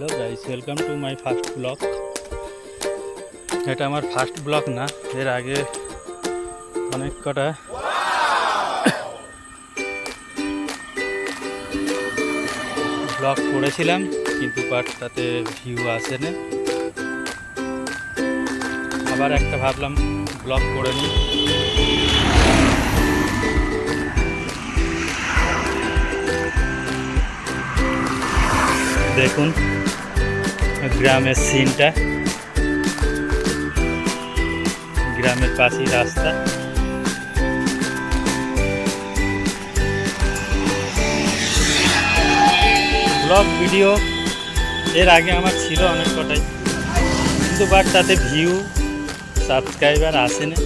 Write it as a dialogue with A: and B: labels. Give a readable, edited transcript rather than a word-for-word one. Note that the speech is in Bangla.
A: Hello guys, welcome to my first blog. এটা আমার ফার্স্ট ব্লগ না, এর আগে অনেক কটা ব্লগ করেছিলাম, কিন্তু বাট তাতে ভিউ আসে না। আবার একটা ভাবলাম ব্লগ করে নিই। দেখুন গ্রামের সিনটা, গ্রামের পাশেই রাস্তা। ব্লগ ভিডিও এর আগে আমার ছিল অনেক কটাই, কিন্তু বাট তাতে ভিউ সাবস্ক্রাইবার আসে না।